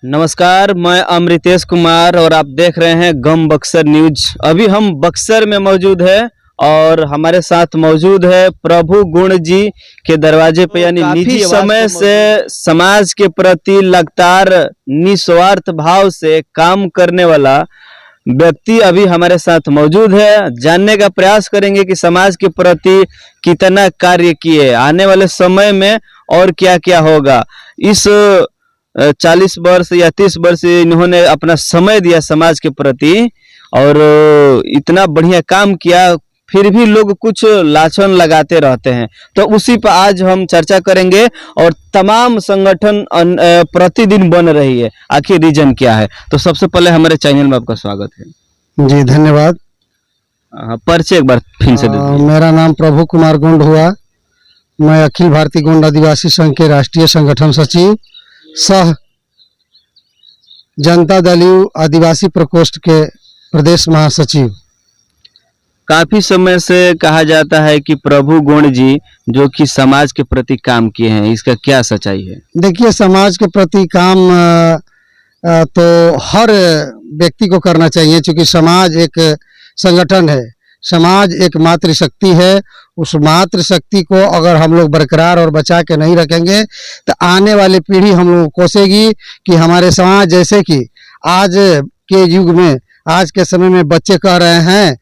नमस्कार, मैं अमृतेश कुमार और आप देख रहे हैं गम बक्सर न्यूज। अभी हम बक्सर में मौजूद है और हमारे साथ मौजूद है प्रभु गुण जी के दरवाजे पे, यानी निजी समय से समाज के प्रति लगातार निस्वार्थ भाव से काम करने वाला व्यक्ति अभी हमारे साथ मौजूद है। जानने का प्रयास करेंगे कि समाज के प्रति कितना कार्य किए, आने वाले समय में और क्या क्या होगा। इस 40 वर्ष या 30 वर्ष इन्होंने अपना समय दिया समाज के प्रति और इतना बढ़िया काम किया, फिर भी लोग कुछ लाछन लगाते रहते हैं। तो उसी पर आज हम चर्चा करेंगे और तमाम संगठन प्रतिदिन बन रही है, आखिर रीजन क्या है। तो सबसे पहले हमारे चैनल में आपका स्वागत है जी। धन्यवाद। परिचय एक बार फिर से दीजिए। मेरा नाम प्रभु कुमार गुंड हुआ। मैं अखिल भारतीय गोंड आदिवासी संघ के राष्ट्रीय संगठन सचिव सह जनता दल आदिवासी प्रकोष्ठ के प्रदेश महासचिव। काफी समय से कहा जाता है कि प्रभु गुण जी जो कि समाज के प्रति काम किए हैं, इसका क्या सच्चाई है? देखिए, समाज के प्रति काम तो हर व्यक्ति को करना चाहिए, क्योंकि समाज एक संगठन है, समाज एक मातृशक्ति है। उस मातृशक्ति को अगर हम लोग बरकरार और बचा के नहीं रखेंगे तो आने वाली पीढ़ी हम लोग कोसेगी कि हमारे समाज, जैसे कि आज के युग में, आज के समय में बच्चे कह रहे हैं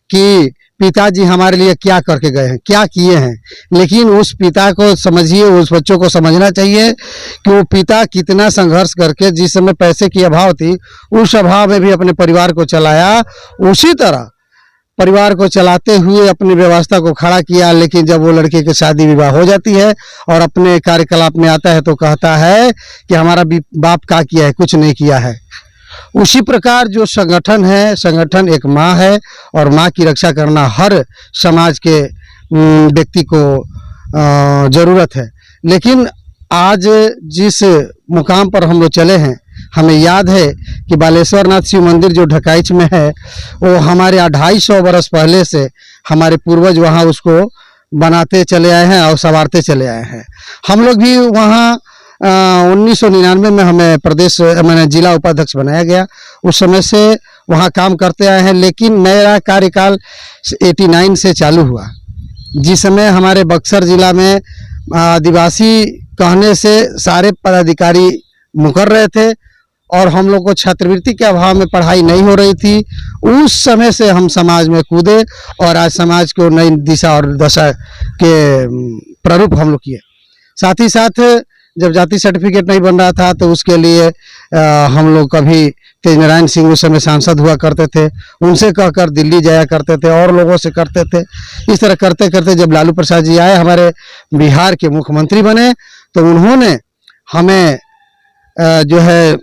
कि पिताजी हमारे लिए क्या करके गए हैं, क्या किए हैं। लेकिन उस पिता को समझिए, उस बच्चों को समझना चाहिए कि वो पिता कितना संघर्ष करके, जिस समय पैसे की अभाव थी उस अभाव में भी अपने परिवार को चलाया, उसी तरह परिवार को चलाते हुए अपनी व्यवस्था को खड़ा किया। लेकिन जब वो लड़के की शादी विवाह हो जाती है और अपने कार्यकलाप में आता है तो कहता है कि हमारा बाप क्या किया है, कुछ नहीं किया है। उसी प्रकार जो संगठन है, संगठन एक माँ है और माँ की रक्षा करना हर समाज के व्यक्ति को जरूरत है। लेकिन आज जिस मुकाम पर हम लोग चले हैं, हमें याद है कि बालेश्वर नाथ शिव मंदिर जो ढकाइच में है, वो हमारे 250 वर्ष पहले से हमारे पूर्वज वहाँ उसको बनाते चले आए हैं और संवारते चले आए हैं। हम लोग भी वहाँ 1999 में हमें प्रदेश मैंने जिला उपाध्यक्ष बनाया गया। उस समय से वहाँ काम करते आए हैं। लेकिन मेरा कार्यकाल 89 से चालू हुआ, जिस समय हमारे बक्सर जिला में आदिवासी कहने से सारे पदाधिकारी मुकर रहे थे और हम लोग को छात्रवृत्ति के अभाव में पढ़ाई नहीं हो रही थी। उस समय से हम समाज में कूदे और आज समाज को नई दिशा और दशा के प्रारूप हम लोग किए। साथ ही साथ जब जाति सर्टिफिकेट नहीं बन रहा था तो उसके लिए हम लोग कभी तेज नारायण सिंह उस समय सांसद हुआ करते थे, उनसे कहकर दिल्ली जाया करते थे और लोगों से करते थे। इस तरह करते करते जब लालू प्रसाद जी आए, हमारे बिहार के मुख्यमंत्री बने, तो उन्होंने हमें जो है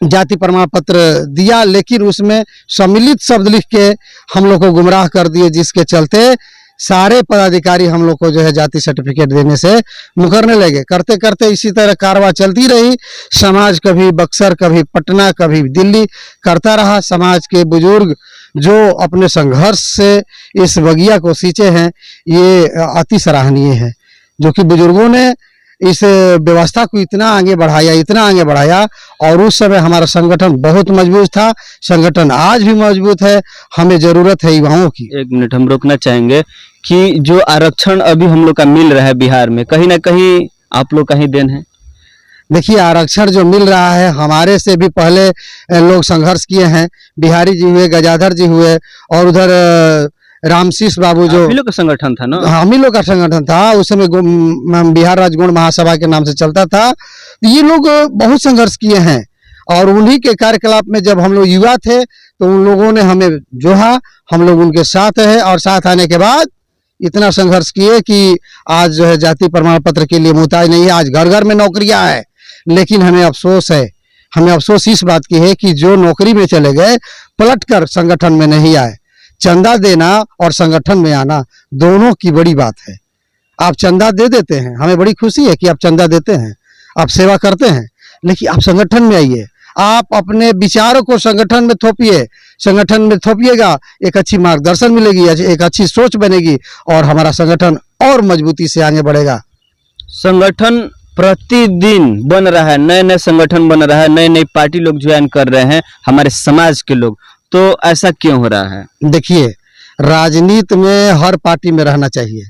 जाति प्रमाण पत्र दिया। लेकिन उसमें सम्मिलित शब्द लिख के हम लोग को गुमराह कर दिए, जिसके चलते सारे पदाधिकारी हम लोग को जो है जाति सर्टिफिकेट देने से मुकरने लगे। करते करते इसी तरह कारवाई चलती रही। समाज कभी बक्सर, कभी पटना, कभी दिल्ली करता रहा। समाज के बुजुर्ग जो अपने संघर्ष से इस बगिया को सींचे हैं, ये अति सराहनीय है, जो कि बुजुर्गों ने इस व्यवस्था को इतना आगे बढ़ाया, इतना आगे बढ़ाया। और उस समय हमारा संगठन बहुत मजबूत था, संगठन आज भी मजबूत है। हमें जरूरत है युवाओं की। एक मिनट हम रोकना चाहेंगे कि जो आरक्षण अभी हम लोग का मिल रहा है बिहार में, कहीं ना कहीं आप लोग का ही देन है। देखिए, आरक्षण जो मिल रहा है, हमारे से भी पहले लोग संघर्ष किए हैं। बिहारी जी हुए, गजाधर जी हुए, और उधर रामशीष बाबू जो हम लोग का संगठन था ना, हम ही लोग का संगठन था। उस समय बिहार राज्य गौड़ महासभा के नाम से चलता था। ये लोग बहुत संघर्ष किए हैं और उन्हीं के कार्यकलाप में जब हम लोग युवा थे तो उन लोगों ने हमें जोहा, हम लोग उनके साथ है और साथ आने के बाद इतना संघर्ष किए कि आज जो है जाति प्रमाण पत्र के लिए मुहताज नहीं है। आज घर घर में नौकरियां है। लेकिन हमें अफसोस है, हमें अफसोस इस बात की है कि जो नौकरी में चले गए पलट कर संगठन में नहीं आए। चंदा देना और संगठन में आना दोनों की बड़ी बात है। आप चंदा दे देते हैं, हमें बड़ी खुशी है कि आप चंदा देते हैं, आप सेवा करते हैं, लेकिन आप संगठन में आइए, आप अपने विचारों को संगठन में थोपिए। संगठन में थोपिएगा, एक अच्छी मार्गदर्शन मिलेगी, एक अच्छी सोच बनेगी और हमारा संगठन और मजबूती से आगे बढ़ेगा। संगठन प्रतिदिन बन रहा है, नए नए संगठन बन रहा है, नई नई पार्टी लोग ज्वाइन कर रहे हैं हमारे समाज के लोग, तो ऐसा क्यों हो रहा है? देखिए, राजनीति में हर पार्टी में रहना चाहिए।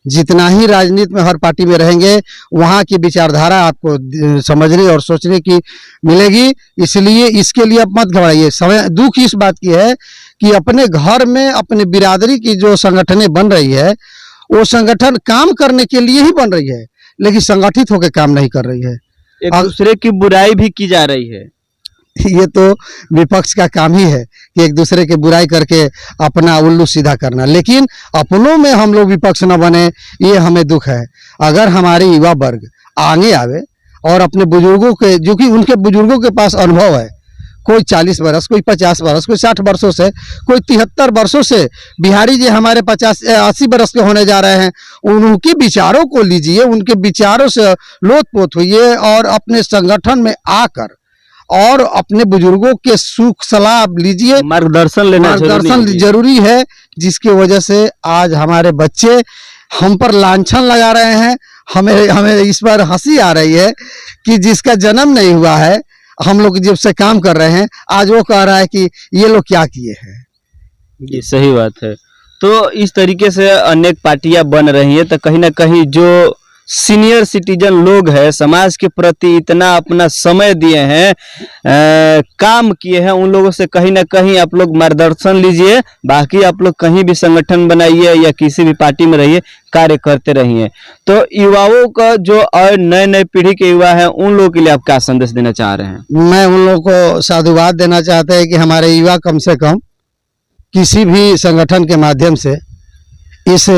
जितना ही राजनीति में हर पार्टी में रहेंगे, वहाँ की विचारधारा आपको समझने और सोचने की मिलेगी। इसलिए इसके लिए आप मत घबराइए। समय दुख इस बात की है कि अपने घर में अपने बिरादरी की जो संगठनें बन रही है, वो संगठन काम करने के लिए ही बन रही है, लेकिन संगठित होकर काम नहीं कर रही है। एक दूसरे की बुराई भी की जा रही है। ये तो विपक्ष का काम ही है कि एक दूसरे की बुराई करके अपना उल्लू सीधा करना, लेकिन अपनों में हम लोग विपक्ष न बने, ये हमें दुख है। अगर हमारे युवा वर्ग आगे आवे और अपने बुजुर्गों के, जो कि उनके बुजुर्गों के पास अनुभव है, कोई 40 बरस, कोई 50 बरस, कोई 60 वर्षों से, कोई 73 वर्षों से, बिहारी जी हमारे 50-80 बरस के होने जा रहे हैं, उनके विचारों को लीजिए, उनके विचारों से लोटपोट होइए और अपने संगठन में आकर और अपने बुजुर्गों के सुख सलाह लीजिए, मार्गदर्शन लेना जरूरी है। जिसकी वजह से आज हमारे बच्चे हम पर लांछन लगा रहे हैं, हमें इस पर हंसी आ रही है कि जिसका जन्म नहीं हुआ है, हम लोग जब से काम कर रहे हैं, आज वो कह रहा है कि ये लोग क्या किए हैं। ये सही बात है। तो इस तरीके से अनेक पार्टियां बन रही हैं, तो कहीं ना कहीं जो सीनियर सिटीजन लोग हैं, समाज के प्रति इतना अपना समय दिए हैं, काम किए हैं, उन लोगों से कहीं ना कहीं आप लोग मार्गदर्शन लीजिए। बाकी आप लोग कहीं भी संगठन बनाइए या किसी भी पार्टी में रहिए, कार्य करते रहिए। तो युवाओं का जो और नए नए पीढ़ी के युवा हैं, उन लोगों के लिए आप क्या संदेश देना चाह रहे हैं? मैं उन लोगों को साधुवाद देना चाहते हैं कि हमारे युवा कम से कम किसी भी संगठन के माध्यम से इस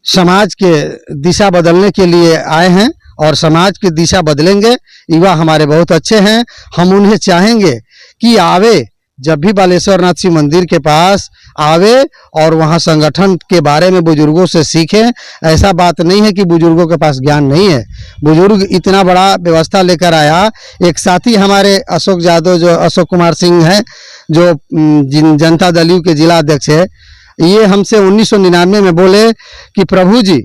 समाज के दिशा बदलने के लिए आए हैं और समाज की दिशा बदलेंगे। युवा हमारे बहुत अच्छे हैं, हम उन्हें चाहेंगे कि आवे, जब भी बालेश्वर नाथ शिव मंदिर के पास आवे और वहाँ संगठन के बारे में बुजुर्गों से सीखें। ऐसा बात नहीं है कि बुजुर्गों के पास ज्ञान नहीं है, बुजुर्ग इतना बड़ा व्यवस्था लेकर आया। एक साथी हमारे अशोक यादव, जो अशोक कुमार सिंह हैं, जो जनता दल यू के जिला अध्यक्ष है, ये हमसे 1999 में बोले कि प्रभु जी,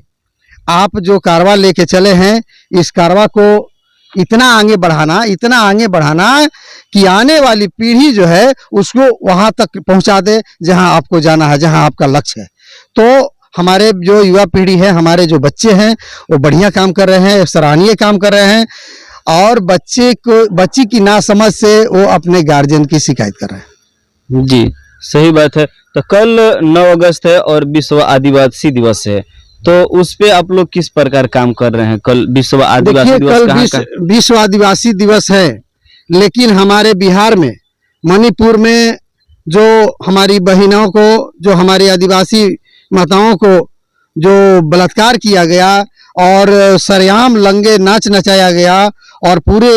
आप जो कारवा लेके चले हैं, इस कारवा को इतना आगे बढ़ाना कि आने वाली पीढ़ी जो है उसको वहां तक पहुंचा दे जहां आपको जाना है, जहां आपका लक्ष्य है। तो हमारे जो युवा पीढ़ी है, हमारे जो बच्चे हैं, वो बढ़िया काम कर रहे हैं, सराहनीय काम कर रहे हैं, और बच्ची की नासमझ से वो अपने गार्जियन की शिकायत कर रहे हैं। जी सही बात है। तो कल 9 अगस्त है और विश्व आदिवासी दिवस है, तो उस पे आप लोग किस प्रकार काम कर रहे हैं? कल विश्व आदिवासी दिवस, कल विश्व आदिवासी दिवस है, लेकिन हमारे बिहार में, मणिपुर में जो हमारी बहनों को, जो हमारी आदिवासी माताओं को जो बलात्कार किया गया और सरेआम लंगे नाच नचाया गया और पूरे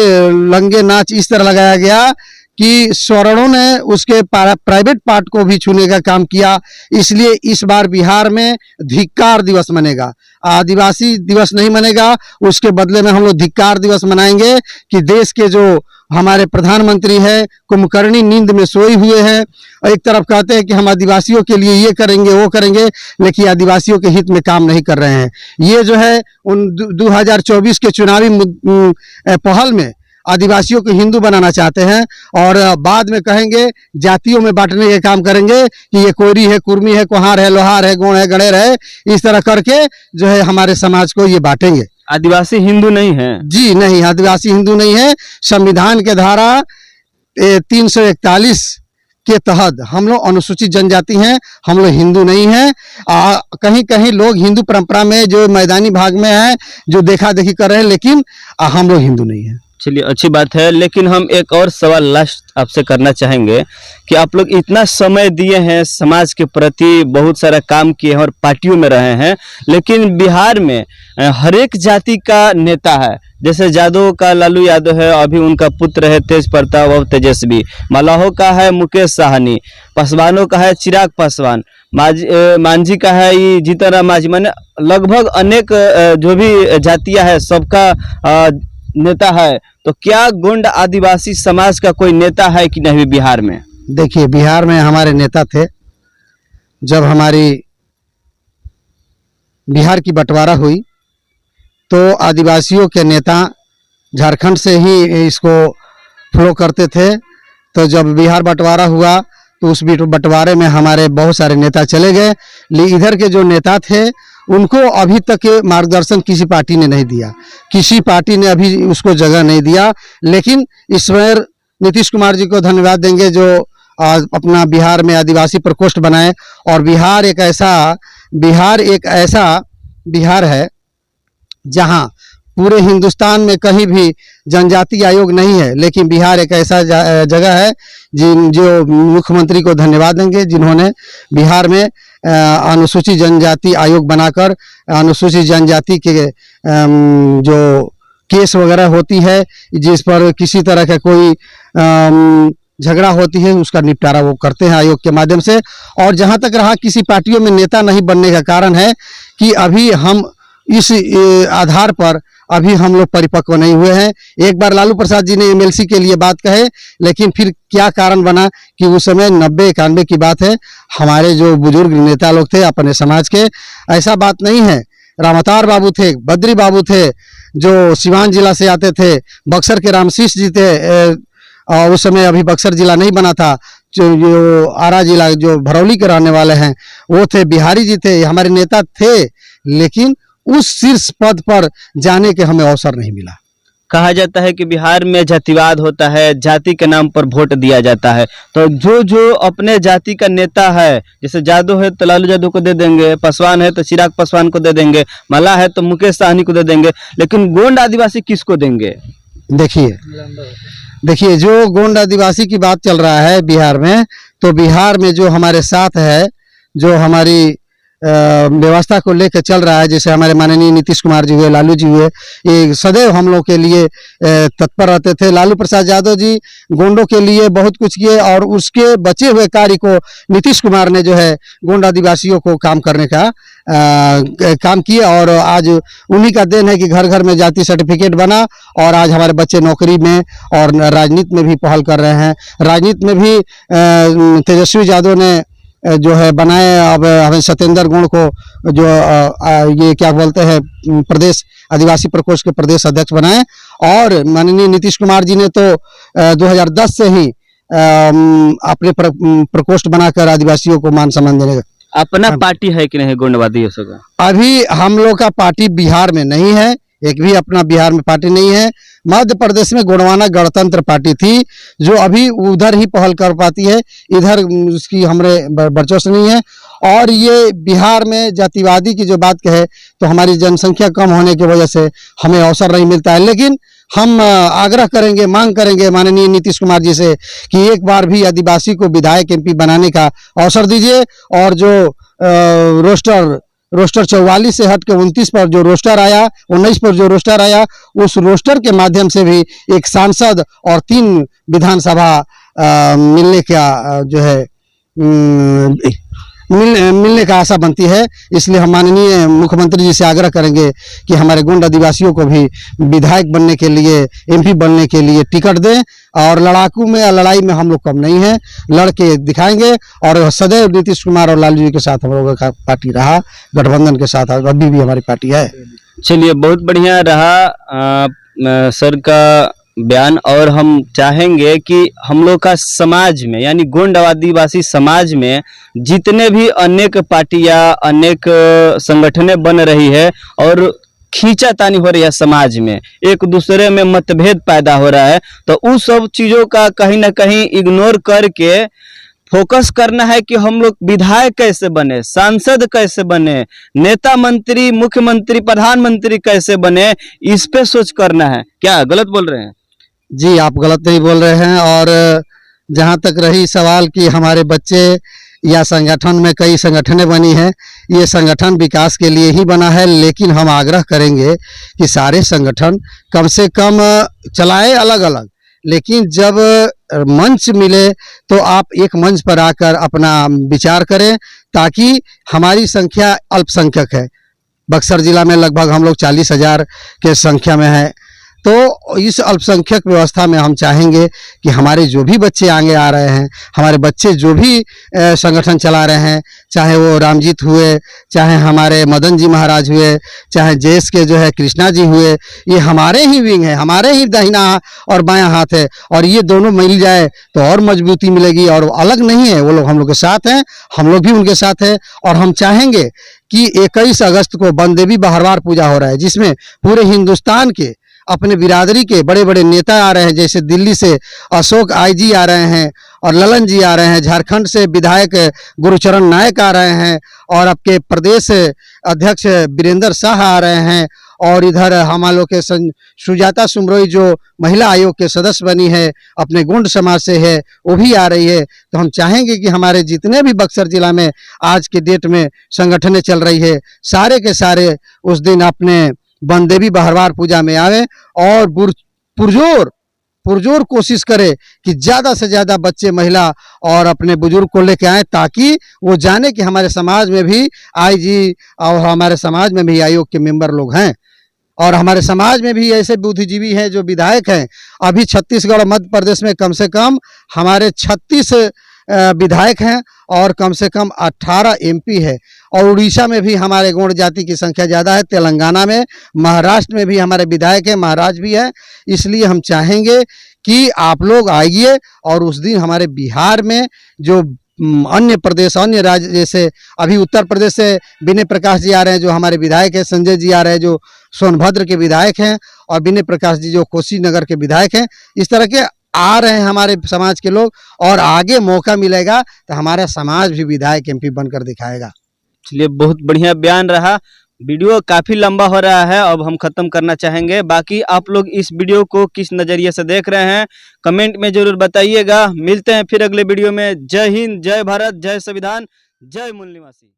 लंगे नाच इस तरह लगाया गया कि स्वर्णों ने उसके प्राइवेट पार्ट को भी छूने का काम किया। इसलिए इस बार बिहार में धिक्कार दिवस मनेगा, आदिवासी दिवस नहीं मनेगा। उसके बदले में हम लोग धिक्कार दिवस मनाएंगे कि देश के जो हमारे प्रधानमंत्री है, कुंभकर्णी नींद में सोए हुए हैं। एक तरफ कहते हैं कि हम आदिवासियों के लिए ये करेंगे वो करेंगे, लेकिन आदिवासियों के हित में काम नहीं कर रहे हैं। ये जो है उन 2024 के चुनावी पहल में आदिवासियों को हिंदू बनाना चाहते हैं और बाद में कहेंगे जातियों में बांटने के काम करेंगे कि ये कोरी है, कुर्मी है, कुहार है, लोहार है, गोण है, गणेर है। इस तरह करके जो है हमारे समाज को ये बांटेंगे। आदिवासी हिंदू नहीं है? जी नहीं, आदिवासी हिंदू नहीं है। संविधान के धारा 341 के तहत हम लोग अनुसूचित जनजाति हैं, हम लोग हिंदू नहीं हैं। कहीं कहीं लोग हिंदू परंपरा में जो मैदानी भाग में है, जो देखा देखी कर रहे हैं, लेकिन हम लोग हिंदू नहीं हैं। चलिए अच्छी बात है, लेकिन हम एक और सवाल लास्ट आपसे करना चाहेंगे कि आप लोग इतना समय दिए हैं, समाज के प्रति बहुत सारा काम किए हैं और पार्टियों में रहे हैं, लेकिन बिहार में हर एक जाति का नेता है। जैसे यादव का लालू यादव है, अभी उनका पुत्र है तेज प्रताप और तेजस्वी, मलाहो का है मुकेश साहनी, पासवानों का है चिराग पासवान, मांझी का है ये जीतन राम मांझी। माने लगभग अनेक जो भी जातियां है सबका नेता है। तो क्या गोंड आदिवासी समाज का कोई नेता है कि नहीं बिहार में? देखिए, बिहार में हमारे नेता थे। जब हमारी बिहार की बंटवारा हुई तो आदिवासियों के नेता झारखंड से ही इसको फ्लो करते थे। तो जब बिहार बंटवारा हुआ तो उस बंटवारे में हमारे बहुत सारे नेता चले गए, लेकिन इधर के जो नेता थे उनको अभी तक मार्गदर्शन किसी पार्टी ने नहीं दिया, किसी पार्टी ने अभी उसको जगह नहीं दिया। लेकिन इस बार नीतीश कुमार जी को धन्यवाद देंगे जो आज अपना बिहार में आदिवासी प्रकोष्ठ बनाए। और बिहार एक ऐसा बिहार है जहां पूरे हिंदुस्तान में कहीं भी जनजाति आयोग नहीं है, लेकिन बिहार एक ऐसा जगह है जो मुख्यमंत्री को धन्यवाद देंगे जिन्होंने बिहार में अनुसूचित जनजाति आयोग बनाकर अनुसूचित जनजाति के जो केस वगैरह होती है, जिस पर किसी तरह का कोई झगड़ा होती है, उसका निपटारा वो करते हैं आयोग के माध्यम से। और जहां तक रहा किसी पार्टियों में नेता नहीं बनने का कारण है कि अभी हम इस आधार पर अभी हम लोग परिपक्व नहीं हुए हैं। एक बार लालू प्रसाद जी ने एमएलसी के लिए बात कहे, लेकिन फिर क्या कारण बना कि उस समय 90-91 की बात है, हमारे जो बुजुर्ग नेता लोग थे अपने समाज के, ऐसा बात नहीं है। रामावतार बाबू थे, बद्री बाबू थे जो सिवान जिला से आते थे, बक्सर के रामशीष जी थे, और उस समय अभी बक्सर जिला नहीं बना था, जो आरा जिला जो भरौली के रहने वाले हैं वो थे, बिहारी जी थे, हमारे नेता थे, लेकिन उस शीर्ष पद पर जाने के हमें अवसर नहीं मिला। कहा जाता है कि बिहार में जातिवाद होता है, जाति के नाम पर वोट दिया जाता है। तो जो अपने जाति का नेता है, जैसे जादव है तो लालू यादव को दे देंगे, पासवान है तो चिराग पासवान को दे देंगे, मला है तो मुकेश सहनी को दे देंगे, लेकिन गोंड आदिवासी किसको देंगे? देखिए जो गोंड आदिवासी की बात चल रहा है बिहार में, तो बिहार में जो हमारे साथ है, जो हमारी व्यवस्था को लेकर चल रहा है, जैसे हमारे माननीय नीतीश कुमार जी हुए, लालू जी हुए, ये सदैव हम लोग के लिए तत्पर रहते थे। लालू प्रसाद यादव जी गोंडों के लिए बहुत कुछ किए और उसके बचे हुए कार्य को नीतीश कुमार ने जो है गोंड आदिवासियों को काम करने का काम किए। और आज उन्हीं का देन है कि घर घर में जाति सर्टिफिकेट बना और आज हमारे बच्चे नौकरी में और राजनीति में भी पहल कर रहे हैं। राजनीति में भी तेजस्वी यादव ने जो है बनाए, अब हमें सत्येंद्र गुण को जो ये क्या बोलते हैं प्रदेश आदिवासी प्रकोष्ठ के प्रदेश अध्यक्ष बनाए। और माननीय नीतीश कुमार जी ने तो 2010 से ही अपने प्रकोष्ठ बनाकर आदिवासियों को मान सम्मान देने का अपना पार्टी है कि नहीं गोंडवादी का? अभी हम लोग का पार्टी बिहार में नहीं है, एक भी अपना बिहार में पार्टी नहीं है। मध्य प्रदेश में गोंडवाना गणतंत्र पार्टी थी जो अभी उधर ही पहल कर पाती है, इधर उसकी हमारे वर्चस्व नहीं है। और ये बिहार में जातिवादी की जो बात कहे तो हमारी जनसंख्या कम होने की वजह से हमें अवसर नहीं मिलता है, लेकिन हम आग्रह करेंगे, मांग करेंगे माननीय नीतीश कुमार जी से कि एक बार भी आदिवासी को विधायक एमपी बनाने का अवसर दीजिए। और जो रोस्टर 44 से हट के 29 पर जो रोस्टर आया, 19 पर जो रोस्टर आया, उस रोस्टर के माध्यम से भी एक सांसद और 3 विधानसभा मिलने का जो है मिलने का आशा बनती है। इसलिए हम माननीय मुख्यमंत्री जी से आग्रह करेंगे कि हमारे गोंड आदिवासियों को भी विधायक बनने के लिए, एमपी बनने के लिए टिकट दें। और लड़ाकू में या लड़ाई में हम लोग कम नहीं हैं, लड़के दिखाएंगे। और सदैव नीतीश कुमार और लालू जी के साथ हम लोगों का पार्टी रहा, गठबंधन के साथ अभी भी हमारी पार्टी है। चलिए, बहुत बढ़िया रहा सर का बयान। और हम चाहेंगे कि हम लोग का समाज में, यानी गोंड आदिवासी समाज में जितने भी अनेक पार्टियां, अनेक संगठनें बन रही है और खींचातानी हो रही है समाज में, एक दूसरे में मतभेद पैदा हो रहा है, तो उस सब चीज़ों का कहीं ना कहीं इग्नोर करके फोकस करना है कि हम लोग विधायक कैसे बने, सांसद कैसे बने, नेता मंत्री, मुख्यमंत्री, प्रधानमंत्री कैसे बने, इस पे सोच करना है। क्या गलत बोल रहे हैं? जी, आप गलत नहीं बोल रहे हैं। और जहाँ तक रही सवाल कि हमारे बच्चे या संगठन में, कई संगठनें बनी हैं, ये संगठन विकास के लिए ही बना है, लेकिन हम आग्रह करेंगे कि सारे संगठन कम से कम चलाए अलग अलग, लेकिन जब मंच मिले तो आप एक मंच पर आकर अपना विचार करें, ताकि हमारी संख्या अल्पसंख्यक है। बक्सर जिला में लगभग हम लोग 40,000 के संख्या में है, तो इस अल्पसंख्यक व्यवस्था में हम चाहेंगे कि हमारे जो भी बच्चे आगे आ रहे हैं, हमारे बच्चे जो भी संगठन चला रहे हैं, चाहे वो रामजीत हुए, चाहे हमारे मदन जी महाराज हुए, चाहे जेएस के जो है कृष्णा जी हुए, ये हमारे ही विंग है, हमारे ही दाहिना और बायां हाथ है। और ये दोनों मिल जाए तो और मजबूती मिलेगी, और वो अलग नहीं है, वो लोग हम लोग के साथ हैं, हम लोग भी उनके साथ हैं। और हम चाहेंगे कि 21 अगस्त को बनदेवी बहरवार पूजा हो रहा है, जिसमें पूरे हिंदुस्तान के अपने बिरादरी के बड़े बड़े नेता आ रहे हैं। जैसे दिल्ली से अशोक आईजी आ रहे हैं और ललन जी आ रहे हैं, झारखंड से विधायक गुरुचरण नायक आ रहे हैं, और आपके प्रदेश अध्यक्ष वीरेंद्र शाह आ रहे हैं, और इधर हम लोग के सुजाता सुमरोई जो महिला आयोग के सदस्य बनी है, अपने गोंड समाज से है, वो भी आ रही है। तो हम चाहेंगे कि हमारे जितने भी बक्सर जिला में आज के डेट में संगठनें चल रही है, सारे के सारे उस दिन अपने बनदेवी बहरवार पूजा में आवे और पुरजोर कोशिश करे कि ज़्यादा से ज़्यादा बच्चे, महिला और अपने बुजुर्ग को लेके आए, ताकि वो जाने कि हमारे समाज में भी आईजी और हमारे समाज में भी आयोग के मेंबर लोग हैं, और हमारे समाज में भी ऐसे बुद्धिजीवी हैं जो विधायक हैं। अभी छत्तीसगढ़ और मध्य प्रदेश में कम से कम हमारे 36 विधायक हैं और कम से कम 18 एमपी है, और उड़ीसा में भी हमारे गौड़ जाति की संख्या ज़्यादा है, तेलंगाना में, महाराष्ट्र में भी हमारे विधायक हैं, महाराज भी हैं। इसलिए हम चाहेंगे कि आप लोग आइए, और उस दिन हमारे बिहार में जो अन्य प्रदेश, अन्य राज्य, जैसे अभी उत्तर प्रदेश से विनय प्रकाश जी आ रहे हैं जो हमारे विधायक हैं, संजय जी आ रहे हैं जो सोनभद्र के विधायक हैं, और विनय प्रकाश जी जो कुशीनगर के विधायक हैं। इस तरह के आ रहे हैं हमारे समाज के लोग, और आगे मौका मिलेगा तो हमारा समाज भी विधायक एमपी बनकर दिखाएगा। चलिए, बहुत बढ़िया बयान रहा। वीडियो काफ़ी लंबा हो रहा है, अब हम ख़त्म करना चाहेंगे। बाकी आप लोग इस वीडियो को किस नज़रिए से देख रहे हैं, कमेंट में ज़रूर बताइएगा। मिलते हैं फिर अगले वीडियो में। जय हिंद, जय भारत, जय संविधान, जय मूल निवासी।